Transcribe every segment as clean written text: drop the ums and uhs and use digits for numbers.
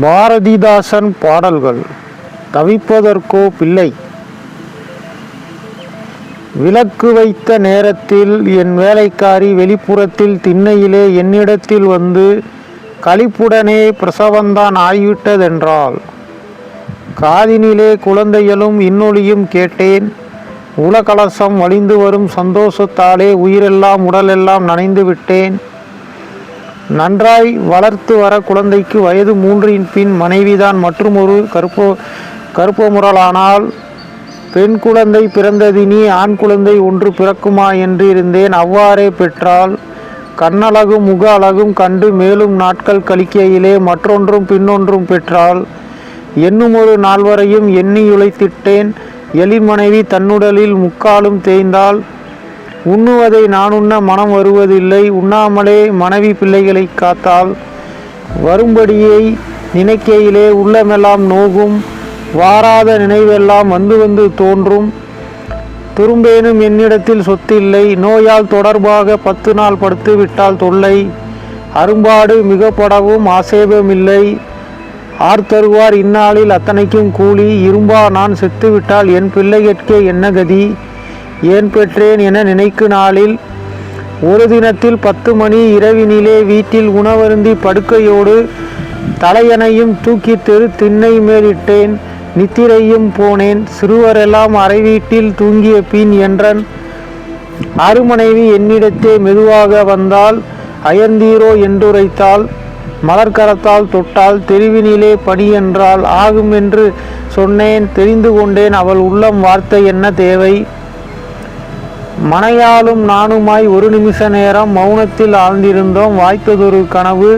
பாரதிதாசன் பாடல்கள். தவிப்பதற்கோ பிள்ளை. விளக்கு வைத்த நேரத்தில் என் வேலைக்காரி வெளிப்புறத்தில் திண்ணையிலே என்னிடத்தில் வந்து களிப்புடனே பிரசவந்தான் ஆகிவிட்டதென்றாள். காதினிலே குழந்தைகளும் இன்னொலியும் கேட்டேன். உலகலசம் வழிந்து வரும் சந்தோஷத்தாலே உயிரெல்லாம் உடலெல்லாம் நனைந்து விட்டேன். நன்றாய் வளர்த்து வர குழந்தைக்கு வயது 3 பின் மனைவிதான் மற்றுமொரு கருப்பமுறலானால். பெண் குழந்தை பிறந்ததினி ஆண் குழந்தை ஒன்று பிறக்குமா என்று இருந்தேன். அவ்வாறே பெற்றாள். கண்ணழகும் முக அழகும் கண்டு மேலும் நாட்கள் கழிக்கையிலே மற்றொன்றும் பின்னொன்றும் பெற்றாள். எண்ணுமொரு நாள் வரையும் எண்ணியுழைத்திட்டேன். எழில் மனைவி தன்னுடலில் முக்காலும் தேய்ந்தாள். உண்ணுவதை நான் உண்ண மனம் வருவதில்லை. உண்ணாமலே மனைவி பிள்ளைகளை காத்தாள். வரும்படியை நினைக்கையிலே உள்ளமெல்லாம் நோகும். வாராத நினைவெல்லாம் வந்து வந்து தோன்றும். திரும்பேனும் என்னிடத்தில் சொத்தில்லை. நோயால் தொடர்பாக 10 நாள் படுத்து விட்டால் தொல்லை. அரும்பாடு மிகப்படவும் ஆசேபமில்லை. ஆர்த்தருவார் இந்நாளில் அத்தனைக்கும் கூலி. இரும்பா நான் செத்துவிட்டால் என் பிள்ளைகட்கே என்ன கதி? ஏன் பெற்றேன் என நினைக்கு நாளில் ஒரு தினத்தில் 10 மணி இரவினிலே வீட்டில் உணவருந்தி படுக்கையோடு தலையணையும் தூக்கி திண்ணை மேலிட்டேன். நித்திரையும் போனேன். சிறுவரெல்லாம் அறை வீட்டில் தூங்கிய பின் என்றன் அருமனைவி என்னிடத்தே மெதுவாக வந்தால் அயர்ந்தீரோ என்றுரைத்தாள். மலர்கரத்தால் தொட்டால். தெருவினிலே பணி என்றால் ஆகும் என்று சொன்னேன். தெரிந்து கொண்டேன் அவள் உள்ளம் வார்த்தை என்ன தேவை. மனையாலும் நானுமாய் ஒரு நிமிஷ நேரம் மௌனத்தில் ஆழ்ந்திருந்தோம். வாய்த்ததொரு கனவு.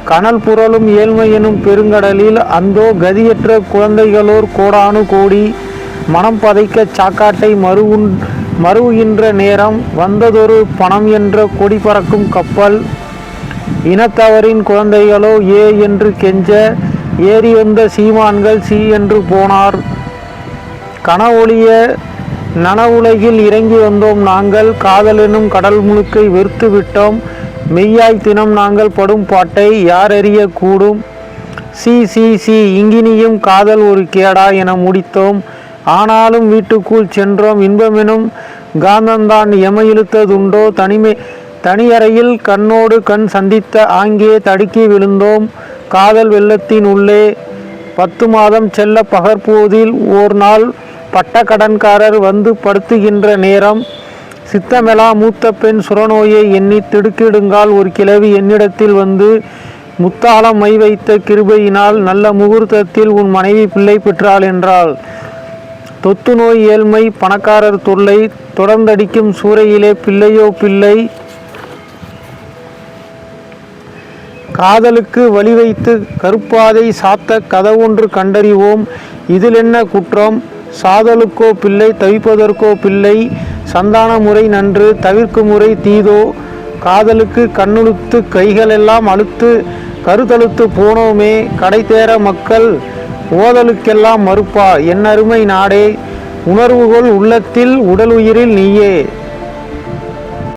கனல் புரளும் ஏழ்மையெனும் பெருங்கடலில் அந்தோ கதியற்ற குழந்தைகளோர் கோடானு கோடி. மனம் பதைக்க சாக்காட்டை மறுவுகின்ற நேரம் வந்ததொரு பணம் என்ற கொடி பறக்கும் கப்பல். இனத்தவரின் குழந்தைகளோ ஏ என்று கெஞ்ச ஏறி வந்த சீமான்கள் சி என்று போனார். கனவொழிய நனவுலகில் இறங்கி வந்தோம் நாங்கள். காதலெனும் கடல் முழுக்கை வெறுத்து விட்டோம். மெய்யாய் தினம் நாங்கள் படும் பாட்டை யாரறிய கூடும். சி சி சி இங்கினியும் காதல் ஒரு கேடா என முடித்தோம். ஆனாலும் வீட்டுக்குள் சென்றோம். இன்பமெனும் காந்தந்தான் எம இழுத்ததுண்டோ. தனியறையில் கண்ணோடு கண் சந்தித்த ஆங்கே தடுக்கி விழுந்தோம். காதல் வெள்ளத்தின் உள்ளே 10 மாதம் செல்ல பகற்போதில் ஓர் நாள் பட்ட கடன்காரர் வந்து படுத்துகின்ற நேரம். சித்தமெலா மூத்த பெண் சுரநோயை எண்ணி திடுக்கிடுங்கால் ஒரு கிழவி என்னிடத்தில் வந்து முத்தாளம் மை வைத்த கிருபையினால் நல்ல முகூர்த்தத்தில் உன் மனைவி பிள்ளை பெற்றாள் என்றாள். தொத்து நோய் ஏழ்மை பணக்காரர் தொல்லை தொடர்ந்தடிக்கும் சூறையிலே பிள்ளையோ பிள்ளை. காதலுக்கு வழி வைத்து கருப்பாதை சாத்த கதவொன்று கண்டறிவோம். இதில் என்ன குற்றம்? சாதலுக்கோ பிள்ளை தவிப்பதற்கோ பிள்ளை. சந்தான முறை நன்று தவிர்க்கு முறை தீதோ. காதலுக்கு கண்ணுழுத்து கைகளெல்லாம் அழுத்து கருத்தழுத்து போனோமே. கடை தேர மக்கள் ஓதலுக்கெல்லாம் மறுப்பா. என் அருமை நாடே உணர்வுகொள் உள்ளத்தில் உடல் உயிரில் நீயே.